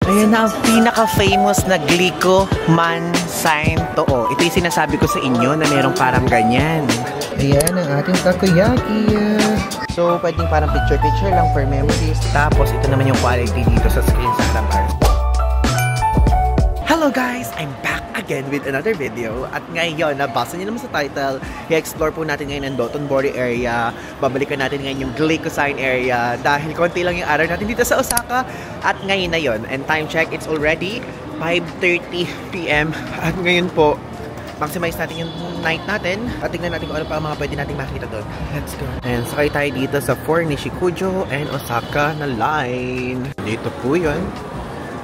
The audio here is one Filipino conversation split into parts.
Ayan na ang pinaka-famous na Glico Man sign to. Ito yung sinasabi ko sa inyo na merong parang ganyan. Ayan ang ating takoyaki. So, pwedeng parang picture-picture lang for memories. Tapos, ito naman yung quality dito sa screen sa harapan. Hello guys! I'm back again with another video. At ngayon, nabasa niyo naman sa title, i-explore po natin ngayon ang Dotonbori area. Babalikan natin ngayon yung Glico sign area dahil konti lang yung araw natin dito sa Osaka. At ngayon na yon. And time check, it's already 5:30 PM. At ngayon po, maximize natin yung night natin at tignan natin kung ano pa ang mga pwede natin makita doon. Let's go! And sakay tayo dito sa 4 Nishikujo and Osaka na line. Dito po yun.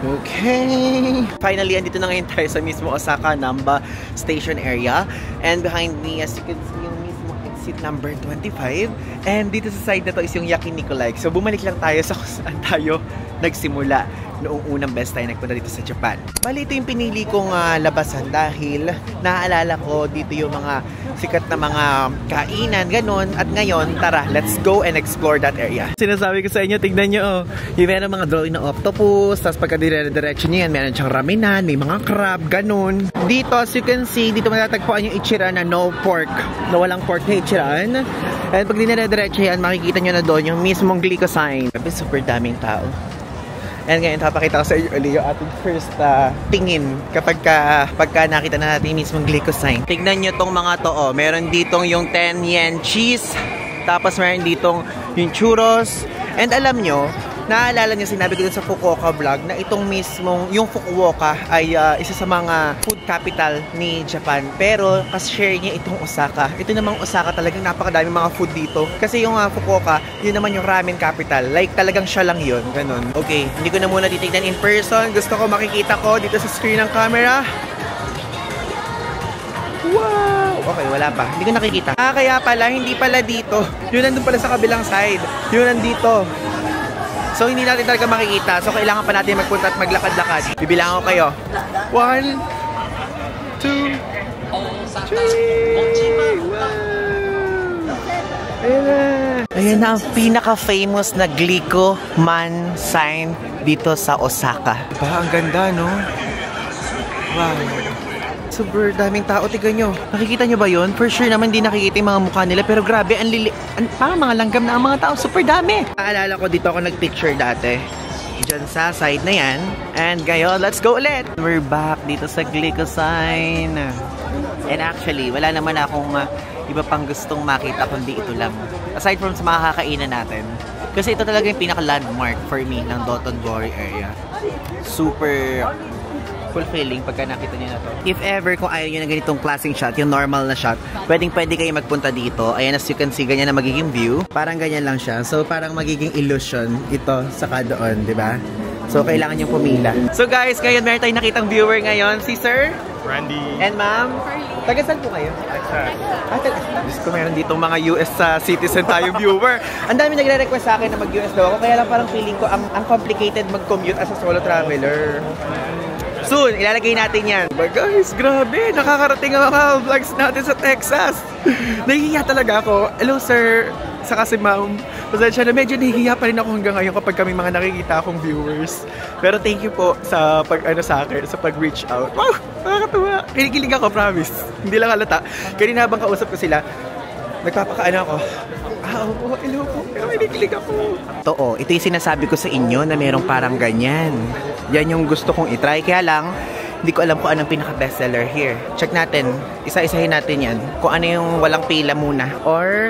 Okay. Finally, andito na ngayon tayo sa mismo Osaka Namba Station area. And behind me, as you can see, yung mismo exit number 25. And dito sa side na to is yung Yakiniku-like. So, bumalik lang tayo sa kung saan tayo nagsimula noong unang best tayo nagpunta dito sa Japan. Bali, ito yung pinili kong labasan dahil naaalala ko dito yung mga sikat na mga kainan, ganun. At ngayon, tara, let's go and explore that area. Sinasabi ko sa inyo, tignan nyo, oh. Yung meron mga drawing na octopus, tapos pagka dire-diretso nyo yan, meron siyang ramenan, may mga crab, ganun. Dito, as you can see, dito matatagpuan yung ichiran na no pork, na walang pork na ichiran. And pag dire-diretso yan, makikita nyo na doon yung mismong Glico sign. Super daming tao. And ngayon, papakita ko sa inyo ulit yung ating first tingin pagka nakita na natin yung mismong Glico sign. Tignan nyo tong mga to, oh. Meron ditong yung 10 yen cheese, tapos meron ditong yung churros. And alam nyo, naaalala nyo, sinabi ko dun sa Fukuoka vlog na itong mismong, yung Fukuoka ay isa sa mga food capital ni Japan. Pero, kasi-share niya itong Osaka. Ito namang Osaka talagang napakadami mga food dito. Kasi yung Fukuoka, yun naman yung ramen capital. Like, talagang siya lang yun. Ganun. Okay, hindi ko na muna titignan in person. Gusto ko makikita ko dito sa screen ng camera. Wow! Okay, wala pa. Hindi ko nakikita. Kaya pala, hindi pala dito. Yun nandun pala sa kabilang side. Yun nandito. So, hindi natin talaga makikita. So, kailangan pa natin magpunta at maglakad-lakad. Bibilangan ko kayo. 1, 2, 3. Wow! Ayan na. Ayan na ang pinaka-famous na Glico Man sign dito sa Osaka. Diba? Ang ganda, no? Wow! Super daming tao, tignan nyo. Nakikita nyo ba yun? For sure naman hindi nakikita yung mga mukha nila. Pero grabe, parang mga langgam na ang mga tao. Super dami. Naalala ko dito ako nagpicture dati. Diyan sa side na yan. And ngayon, let's go ulit. We're back dito sa Glico sign. And actually, wala naman akong iba pang gustong makita kundi ito lang. Aside from sa mga kakainan natin. Kasi ito talaga yung pinaka-landmark for me ng Dotonbori area. Super fulfilling pagka nakita niyo na to. If ever kung ayaw nyo ng ganitong klaseng shot, yung normal na shot, pwede kayo magpunta dito. Ayan, as you can see, ganyan na magiging view. Parang ganyan lang siya. So, parang magiging illusion ito saka doon, di ba? So, kailangan yung pumila. So, guys, ngayon meron tayong nakitang viewer ngayon. Si Sir Randy. And Ma'am taga saan po kayo? Texas. Kung meron ditong mga US citizen tayong viewer. Ang dami nagre-request sa akin na mag-US daw ako. Kaya lang parang feeling ko ang complicated mag-commute as a solo traveler. Soon, ilalagay natin yan. But guys, grabe. Nakakarating ang mga vlogs natin sa Texas. Nahihiya talaga ako. Hello, sir. Saka si ma'am. Pasensya na, medyo nahihiya pa rin ako hanggang ngayon kapag kami mga nakikita akong viewers. Pero thank you po sa sa akin, sa pag-reach out. Wow, nakakatuwa. Kinikilig ako, promise. Hindi lang halata. Kanina habang kausap ko sila, nagpapakaano ako. Opo, hello po. Pero kinikilig ako. Ito yung sinasabi ko sa inyo na merong parang ganyan. Yan yung gusto kong itry. Kaya lang, hindi ko alam kung anong pinaka-bestseller here. Check natin. Isa-isahin natin yan. Kung ano yung walang pila muna. Or,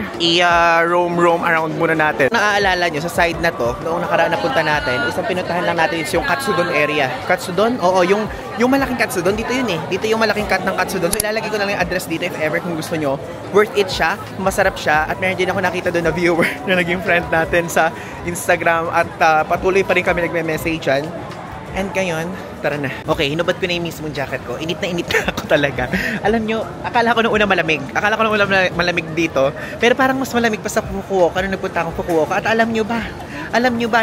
roam around muna natin. Naaalala nyo, sa side na to, noong nakaraan na punta natin, isang pinuntahan lang natin is yung Katsudon area. Katsudon? Oo, yung malaking Katsudon. Dito yun eh. Dito yung malaking cut ng Katsudon. So, ilalagay ko na lang yung address dito if ever kung gusto nyo. Worth it siya. Masarap siya. At meron din ako nakita doon na viewer na naging friend natin sa Instagram. At patuloy pa rin kami nagme-messagean. And ngayon, tara na. Okay, hinubad ko na yung mismong jacket ko. Init na ako talaga. Alam nyo, akala ko nung una malamig. Akala ko nung una malamig dito. Pero parang mas malamig pa sa Fukuoka nung nagpunta akong Fukuoka. At alam nyo ba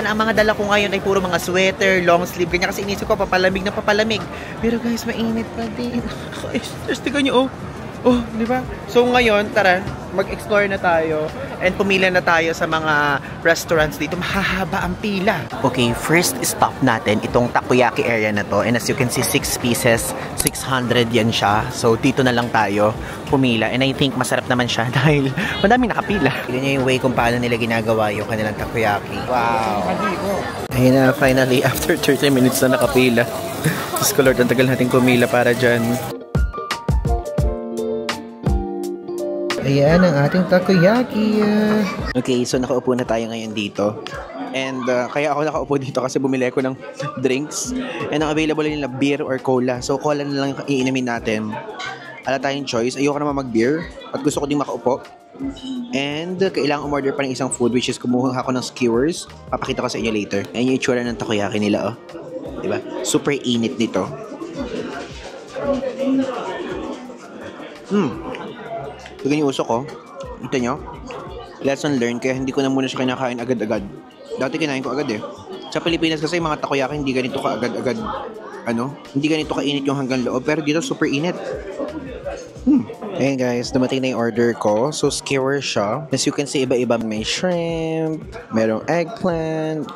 na ang mga dala ko ngayon ay puro mga sweater, long sleeve, ganyan. Kasi inisip ko, papalamig na papalamig. Pero guys, mainit pa din. Just tignan nyo, oh. Oh, di ba? So ngayon, tara, mag-explore na tayo and pumila na tayo sa mga restaurants dito. Mahahaba ang pila. Okay, first stop natin itong takoyaki area na to. And as you can see, 6 pieces, 600 yan siya. So dito na lang tayo pumila. And I think masarap naman siya dahil madaming nakapila. Tignan niyo yung way kung paano nila ginagawa yung kanilang takoyaki. Wow! Ayun na, finally, after 30 minutes na nakapila. Diyos ko Lord, ang tagal natin pumila para dyan. Ayan ang ating takoyaki. Okay, so nakaupo na tayo ngayon dito. And kaya ako nakaupo dito kasi bumili ako ng drinks. And ang available nila beer or cola. So cola na lang iinumin natin. Wala tayong choice. Ayoko naman mag-beer. At gusto ko din makaupo. And kailangan umorder pa ng isang food, which is kumuha ako ng skewers. Papakita ko sa inyo later. Ayan yung itsura ng takoyaki nila, oh. Diba? Super init nito. Tignan yung usok ko. Ito nyo. Lesson learned. Kaya hindi ko na muna siya kinakain agad-agad. Dati kinain ko agad eh. Sa Pilipinas kasi mga takoyaki hindi ganito ka agad-agad. Hindi ganito kainit yung hanggang loob. Pero dito super init. Ayan guys, dumating na yung order ko. So skewer siya. As you can see, iba-iba. May shrimp. Merong eggplant.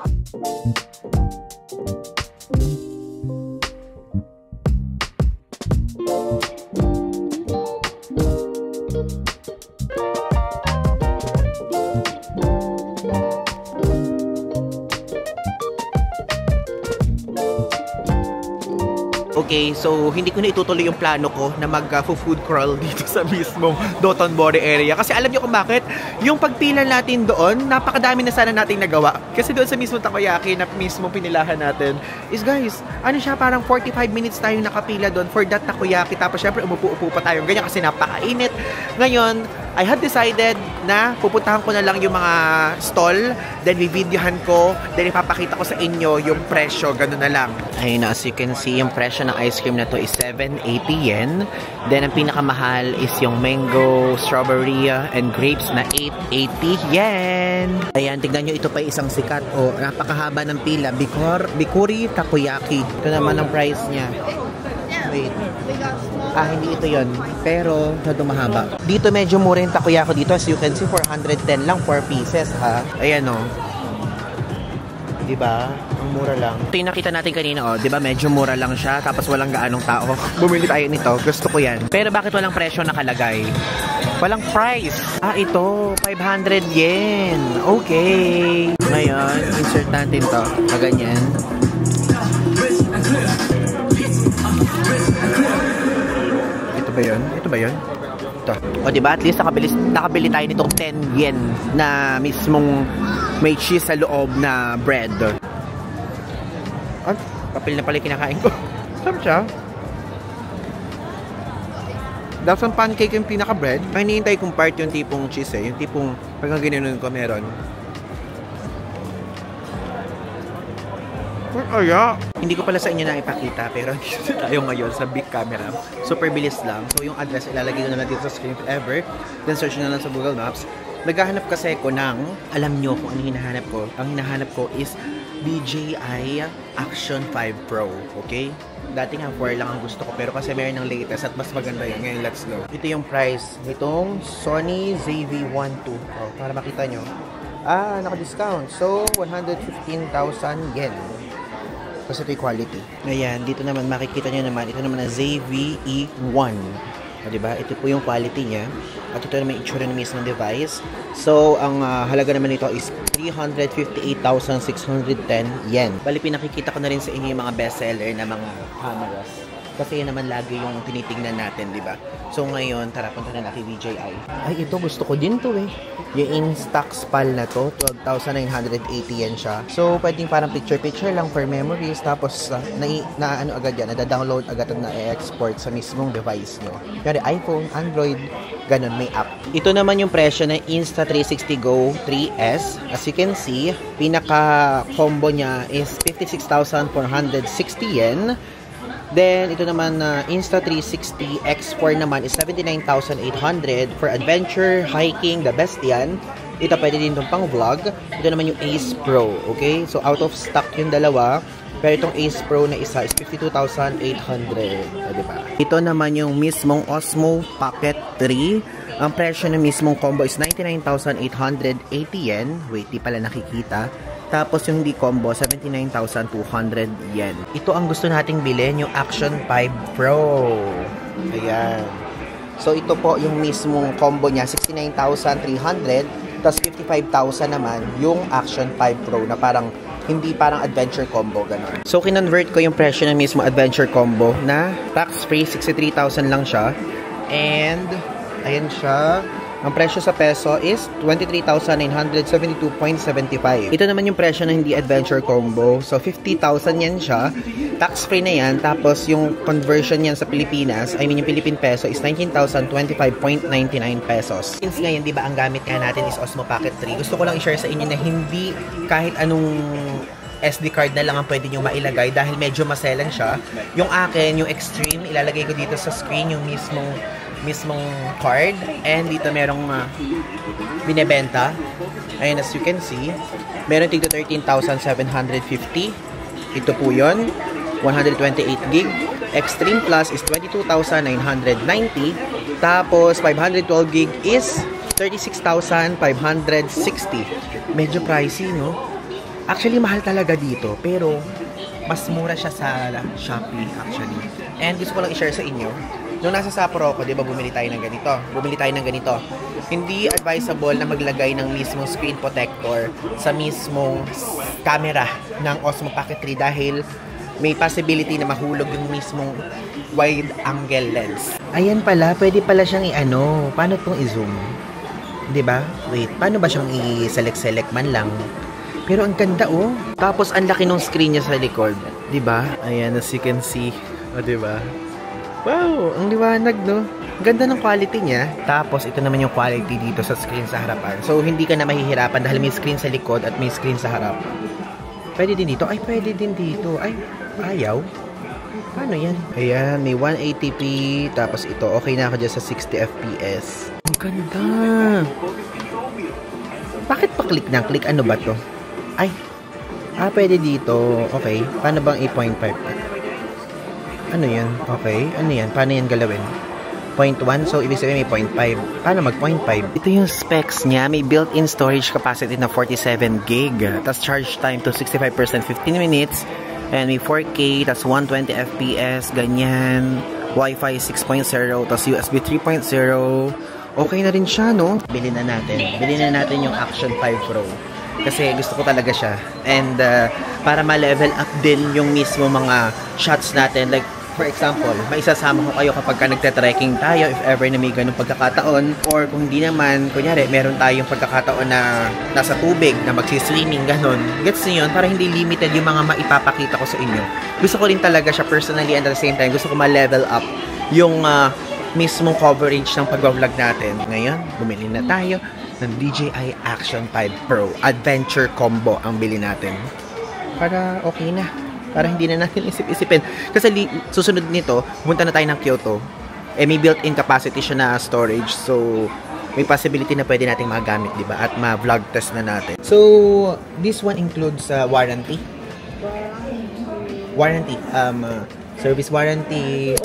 Okay, so hindi ko na itutuloy yung plano ko na mag-food crawl dito sa mismong Dotonbori area. Kasi alam niyo kung bakit? Yung pagpila natin doon, napakadami na sana nating nagawa. Kasi doon sa mismong takoyaki na mismong pinilahan natin is guys, ano siya, parang 45 minutes tayong nakapila doon for that takoyaki. Tapos syempre umupo-upo pa tayong ganyan kasi napakainit. Ngayon, I had decided na pupuntahan ko na lang yung mga stall, then videohan ko, then ipapakita ko sa inyo yung presyo, gano'n na lang. Ayun na, as you can see, yung presyo ng ice cream na to is 780 yen. Then ang pinakamahal is yung mango, strawberry, and grapes na 880 yen. Ayan, tignan nyo, ito pa isang sikat. O, napakahaba ng pila. Bikuri Takoyaki. Ito naman ang price niya. Wait. Hindi ito yon. Pero, ito mahaba. Dito medyo mura yung takoyaki dito. As you can see, 410 lang, 4 pieces, ha. Ayan, o. Diba? Ang mura lang. Ito yung nakita natin kanina, oh. Diba? Medyo mura lang siya. Tapos walang gaanong tao. Bumili tayo nito. Gusto ko yan. Pero bakit walang presyo nakalagay? Walang price. Ito. 500 yen. Okay. Ngayon, insert natin to. Ganyan. Ba yun? Ito ba yun? Ito. O diba? At least nakabili tayo nitong 10 yen na mismong may cheese sa loob na bread. Papel na pala kinakain ko. Sarap siya. Dapat ang pancake yung pinaka-bread. Ang hinihintay kong part yung tipong cheese eh. Yung tipong pagka ginanon ko meron. Hindi ko pala sa inyo na ipakita pero dito tayo ngayon sa big camera. Super bilis lang. So yung address ilalagay ko na lang dito sa screen forever. Then search na lang sa Google Maps. Naghahanap kasi ko ng, alam nyo kung ano hinahanap ko. Ang hinahanap ko is DJI Action 5 Pro. Okay? Dati nga 4 lang ang gusto ko pero kasi meron ng latest at mas maganda yan. Ngayon let's go. Ito yung price nitong Sony ZV-1 II. Para makita nyo. Naka-discount. So 115,000 yen. Kasi ito yung quality. Ayan, dito naman makikita nyo naman, ito naman na ZV-E1. Diba? Ito po yung quality niya. At ito naman yung itsura ng mismong device. So, ang halaga naman nito is 358,610 yen. Bali, pinakikita ko na rin sa inyo yung mga bestseller na mga cameras. Kasi yun naman lagi yung tinitingnan natin, di ba? So ngayon, tara, punta na natin DJI. Ay, ito gusto ko din to eh. Yung Instax PAL na to, 12,980 yen siya. So, pwedeng parang picture-picture lang for memories. Tapos, ano agad yan, nada-download agad at na-export sa mismong device nyo. Kaya iPhone, Android, ganun, may app. Ito naman yung presyo ng Insta360 Go 3S. As you can see, pinaka-combo niya is 56,460 yen. Then, ito naman na Insta360 X4 naman is 79,800 for adventure, hiking, the best yan. Ito pwede din itong pang vlog. Ito naman yung Ace Pro, okay? So, out of stock yung dalawa. Pero itong Ace Pro na isa is 52,800. O, diba? Ito naman yung mismong Osmo Pocket 3. Ang presyo ng mismong combo is 99,880 yen. Wait, di pala nakikita. Tapos yung hindi combo, 79,200 yen. Ito ang gusto nating bilhin, yung Action 5 Pro. Ayan. So, ito po yung mismong combo niya, 69,300. Tapos 55,000 naman yung Action 5 Pro na parang hindi parang adventure combo, gano'n. So, kinonvert ko yung presyo ng mismo adventure combo na tax-free, 63,000 lang siya. And, ayan siya. Ang presyo sa peso is 23,972.75. Ito naman yung presyo na hindi adventure combo. So, 50,000 yan siya. Tax-free na yan. Tapos, yung conversion yan sa Pilipinas, yung Philippine peso is 19,025.99 pesos. Since ngayon, di ba, ang gamit nga natin is Osmo Pocket 3. Gusto ko lang i-share sa inyo na hindi kahit anong SD card na lang ang pwede nyo mailagay dahil medyo maselan siya. Yung akin, yung Extreme, ilalagay ko dito sa screen yung mismong card. And dito merong binebenta. Ayun, as you can see, meron tigto 13,750. Ito po yun. 128 gig. Extreme Plus is 22,990. Tapos, 512 gig is 36,560. Medyo pricey, no? Actually, mahal talaga dito. Pero, mas mura siya sa Shopee, actually. And gusto ko lang i-share sa inyo. Nung nasa Sapporo ako, di ba, bumili tayo ng ganito. Hindi advisable na maglagay ng mismong screen protector sa mismong camera ng Osmo Pocket 3 dahil may possibility na mahulog yung mismong wide angle lens. Ayan pala, pwede pala siyang i-ano. Paano itong i-zoom? Di ba? Wait, paano ba siyang i-select man lang? Pero ang ganda, oh. Tapos ang laki ng screen niya sa likod, di ba? Ayan, as you can see. O, di ba? Wow, ang liwanag, no? Ganda ng quality niya. Tapos, ito naman yung quality dito sa screen sa harapan. So, hindi ka na mahihirapan dahil may screen sa likod at may screen sa harap. Pwede din dito. Ay, pwede din dito. Ay, ayaw. Paano yan? Ayan, may 180p. Tapos ito, okay na ako dyan sa 60 fps. Ang ganda. Bakit pa click na? Click ano ba to? Ay, pwede dito. Okay. Paano bang 8.5? Ano yan? Okay. Ano yan? Paano yan galawin? 0.1. So, ibig sabihin may 0.5. Paano mag 0.5? Ito yung specs niya. May built-in storage capacity na 47 gig. Tapos charge time to 65%, 15 minutes. And may 4K. Tapos 120 FPS. Ganyan. Wi-Fi 6.0. Tapos USB 3.0. Okay na rin siya, no? Bilhin na natin yung Action 5 Pro. Kasi gusto ko talaga siya. And para ma-level up din yung mismo mga shots natin. Like, for example, maisasama ko kayo kapag ka nagte-trekking tayo if ever na may ganung pagkakataon. Or kung hindi naman, kunyari, meron tayong pagkakataon na nasa tubig, na magsiswimming, ganon. Gets niyo yun? Para hindi limited yung mga maipapakita ko sa inyo. Gusto ko rin talaga siya personally and at the same time, gusto ko ma-level up yung mismong coverage ng pag-vlog natin. Ngayon, bumili na tayo ng DJI Action 5 Pro. Adventure Combo ang bili natin. Para okay na. Para hindi na natin isip-isipin. Kasi susunod nito, pumunta na tayo ng Kyoto. May built-in capacity siya na storage. So, may possibility na pwede nating magamit, di ba? At ma-vlog test na natin. So, this one includes warranty. Warranty. Service warranty.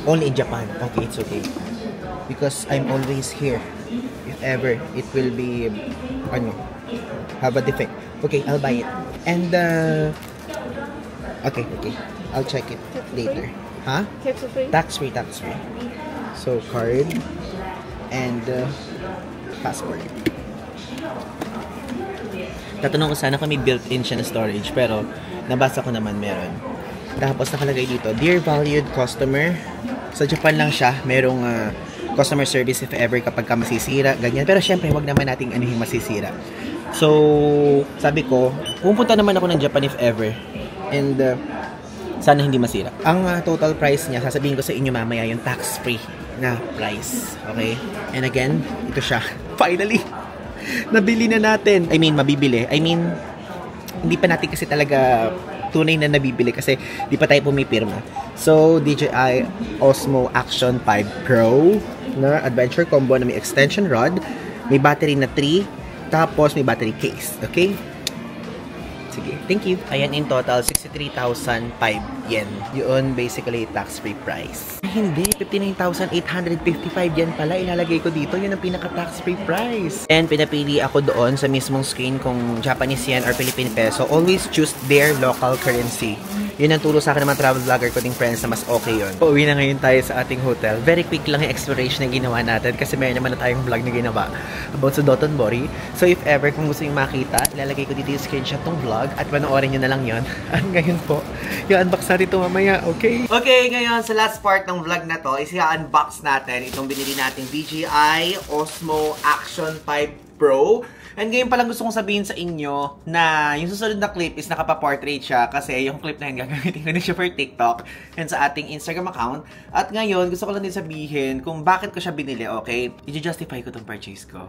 Only in Japan. Okay, it's okay. Because I'm always here. If ever, it will be, have a defect. Okay, I'll buy it. And, okay. I'll check it later. Huh? Tax-free. So, card and passport. Tatanong ko sana kung may built-in siya na storage, pero nabasa ko naman meron. Tapos nakalagay dito, Dear Valued Customer. Sa Japan lang siya, merong customer service if ever kapag ka masisira, ganyan. Pero syempre, wag naman nating anuhin masisira. So, sabi ko, pupunta naman ako ng Japan if ever. And, sana hindi masira. Ang total price niya, sasabihin ko sa inyo mamaya yung tax-free na price. Okay? And again, ito siya. Finally! Nabili na natin. Mabibili. Hindi pa natin kasi talaga tunay na nabibili kasi di pa tayo pumipirma. So, DJI Osmo Action 5 Pro na adventure combo na may extension rod, may battery na 3, tapos may battery case. Okay? Sige, thank you. Ayan, in total, 63,005 yen. Yun, basically, tax-free price. Ay, hindi, 59,855 yen pala. Ilalagay ko dito, yun ang pinaka-tax-free price. And pinapili ako doon sa mismong screen kung Japanese yen or Philippine peso. Always choose their local currency. Yun ang turo sa akin ng mga travel vlogger ko ding friends na mas okay yun. Pauwi na ngayon tayo sa ating hotel. Very quick lang yung exploration na ginawa natin kasi meron naman na tayong vlog na ginawa about sa Dotonbori. So if ever kung gusto yung makita, ilalagay ko dito yung screenshot ng vlog at panoorin nyo na lang yun. At ngayon po, i-unbox natin ito mamaya, okay? Okay, ngayon sa last part ng vlog na to is i-unbox natin itong binili nating DJI Osmo Action 5 Pro. And ngayon palang gusto kong sabihin sa inyo na yung susunod na clip is nakapa-portrait siya kasi yung clip na yun gagamitin ko na siya for TikTok and sa ating Instagram account. At ngayon, gusto ko lang din sabihin kung bakit ko siya binili, okay? I-justify ko tong purchase ko.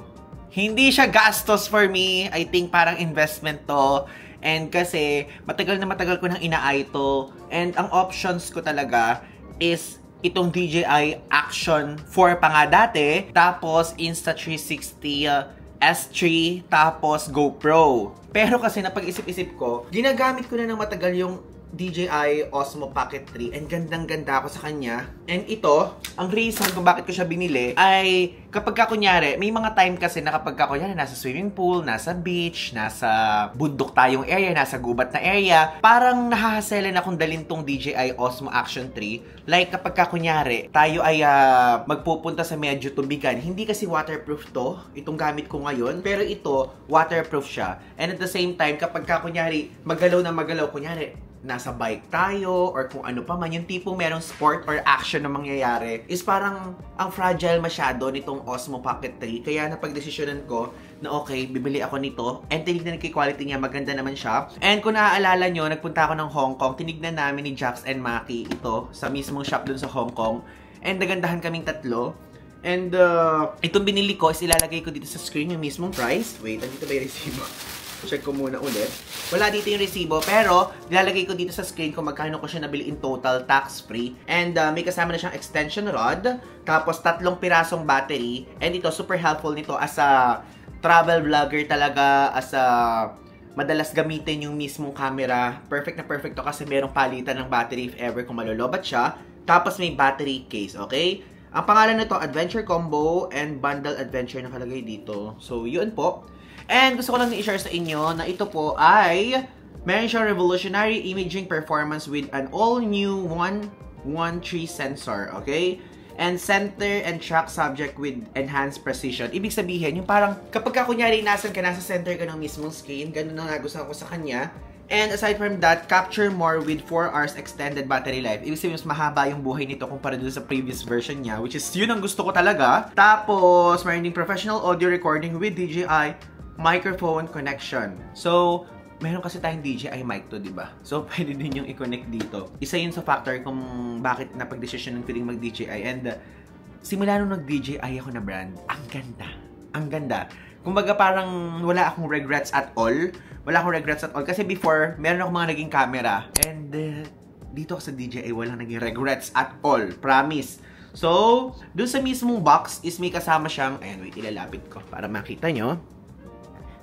Hindi siya gastos for me. I think parang investment to. And kasi matagal na matagal ko nang ina-eye to. And ang options ko talaga is itong DJI Action 4 pa nga dati. Tapos Insta360 S3, tapos GoPro. Pero kasi napag-isip-isip ko, ginagamit ko na ng matagal yung DJI Osmo Pocket 3 and gandang-ganda ako sa kanya. And ito, ang reason kung bakit ko siya binili ay kapag ka kunyari, may mga time kasi na kapag ka kunyari nasa swimming pool, nasa beach, nasa bundok tayong area, nasa gubat na area, parang nahahaselan akong dalhin tong DJI Osmo Action 3. Like kapag ka kunyari, tayo ay magpupunta sa medyo tubigan. Hindi kasi waterproof to, itong gamit ko ngayon, pero ito, waterproof siya. And at the same time, kapag ka kunyari, magalaw na magalaw, kunyari, nasa bike tayo or kung ano pa man, yung tipong merong sport or action na mangyayari is parang ang fragile masyado nitong Osmo Pocket 3. Kaya napagdesisyonan ko na okay, bibili ako nito and tinignan ko yung quality niya, maganda naman siya. And kung naaalala nyo, nagpunta ako ng Hong Kong, tinignan namin ni Jax and Maki ito sa mismong shop dun sa Hong Kong and nagandahan kaming tatlo. And itong binili ko is ilalagay ko dito sa screen yung mismong price. Wait, andito ba yung resibo? Check ko muna ulit. Wala dito yung resibo, pero nilalagay ko dito sa screen kung magkano ko siya nabili in total tax-free. And may kasama na siyang extension rod, tapos 3 pirasong battery. And ito, super helpful nito as a travel vlogger talaga, as a madalas gamitin yung mismong camera. Perfect na perfect to kasi merong palitan ng battery if ever kung malolobat siya. Tapos may battery case, okay? Ang pangalan nito, Adventure Combo and Bundle Adventure nakalagay dito. So, yun po. And gusto ko lang i-share sa inyo na ito po ay meron siyang revolutionary imaging performance with an all-new 113 sensor, okay? And center and track subject with enhanced precision. Ibig sabihin, yung parang kapag ka kunyari nasa center ka ng mismong screen, ganun na nagustuhan ko sa kanya. And aside from that, capture more with 4 hours extended battery life. Ibig sabihin, mas mahaba yung buhay nito kumpara dun sa previous version niya, which is yun ang gusto ko talaga. Tapos, meron ding professional audio recording with DJI microphone connection. So, meron kasi tayong DJI mic to, di ba? So, pwede din yung i-connect dito. Isa yun sa factor kung bakit napag-desisyonan ko din mag-DJI. And, simula nung nag-DJI ako na brand, ang ganda. Ang ganda. Kumbaga parang wala akong regrets at all. Wala akong regrets at all. Kasi before, meron akong mga naging camera. And, dito ako sa DJI, walang naging regrets at all. Promise. So, dun sa mismong box is may kasama siyang, ayan, wait, ilalapit ko para makita nyo.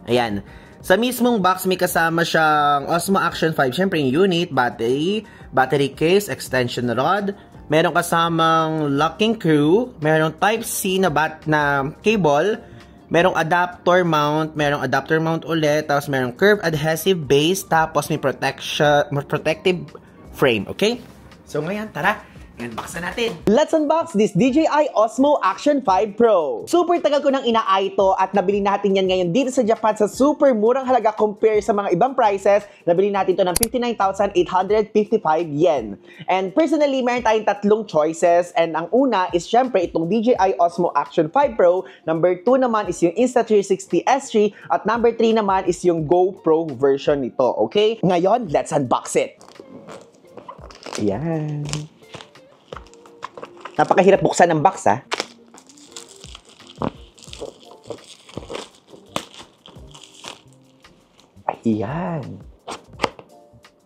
Ayan. Sa mismong box, may kasama siyang Osmo Action 5. Siyempre, yung unit, battery case, extension rod. Meron kasamang locking screw. Merong Type-C na cable. Merong adapter mount ulit. Tapos merong curved adhesive base. Tapos may protective frame. Okay? So, ngayon, tara. I-unbox na natin. Let's unbox this DJI Osmo Action 5 Pro. Super tagal ko nang ina-eye to at nabili natin yan ngayon dito sa Japan sa super murang halaga compare sa mga ibang prices. Nabili natin to ng 59,855 yen. And personally, meron tayong 3 choices. And ang una is syempre itong DJI Osmo Action 5 Pro. Number 2 naman is yung Insta360 S3. At number 3 naman is yung GoPro version nito. Okay? Ngayon, let's unbox it. Ayan. Napakahirap buksan ng box, ha? Ayan.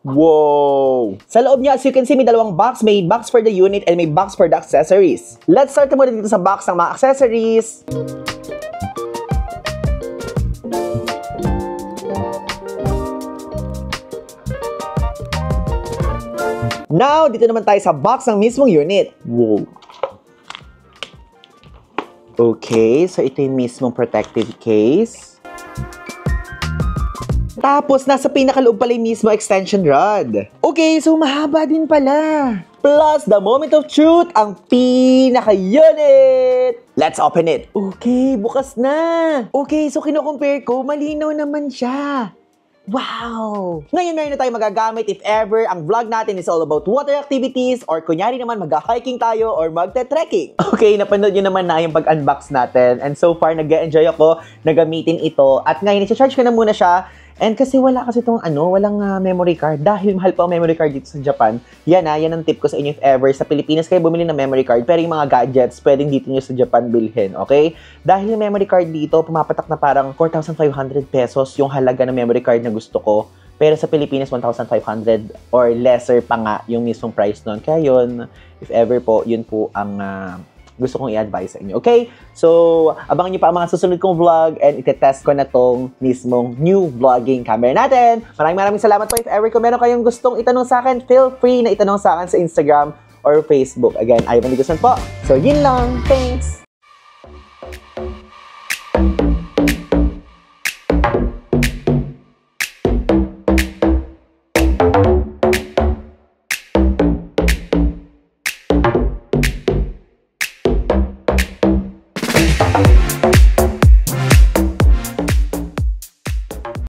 Wow! Sa loob niya, as you can see, may dalawang box. May box for the unit and may box for the accessories. Let's start muna dito sa box ng mga accessories. Now, dito naman tayo sa box ng mismong unit. Wow. Okay, so ito yung mismong protective case. Tapos, nasa pinakaloob pala yung mismo extension rod. Okay, so mahaba din pala. Plus, the moment of truth, ang pinaka-unit! Let's open it. Okay, bukas na. Okay, so kino-compare ko, malinaw naman siya. Wow! Ngayon meron na tayo magagamit if ever ang vlog natin is all about water activities or kunyari naman mag-hiking tayo or magte-trekking. Okay, napanood nyo naman na yung pag-unbox natin and so far nag-enjoy ako na gamitin ito at ngayon i-charge ko na muna siya. And kasi wala kasi itong walang memory card. Dahil mahal pa ang memory card dito sa Japan. Yan ang tip ko sa inyo if ever. Sa Pilipinas kayo bumili ng memory card. Pero yung mga gadgets, pwedeng dito nyo sa Japan bilhin. Okay? Dahil yung memory card dito, pumapatak na parang 4,500 pesos yung halaga ng memory card na gusto ko. Pero sa Pilipinas, 1,500 or lesser pa nga yung mismong price nun. Kaya yun, if ever po, yun po ang gusto kong i-advise sa inyo. Okay? So, abangan nyo pa ang mga susunod kong vlog and itetest ko na tong mismong new vlogging camera natin. Maraming salamat po. If ever kung meron kayong gustong itanong sa akin, feel free na itanong sa akin sa Instagram or Facebook. Again, Ivan Ligusan po. So, yun lang. Thanks!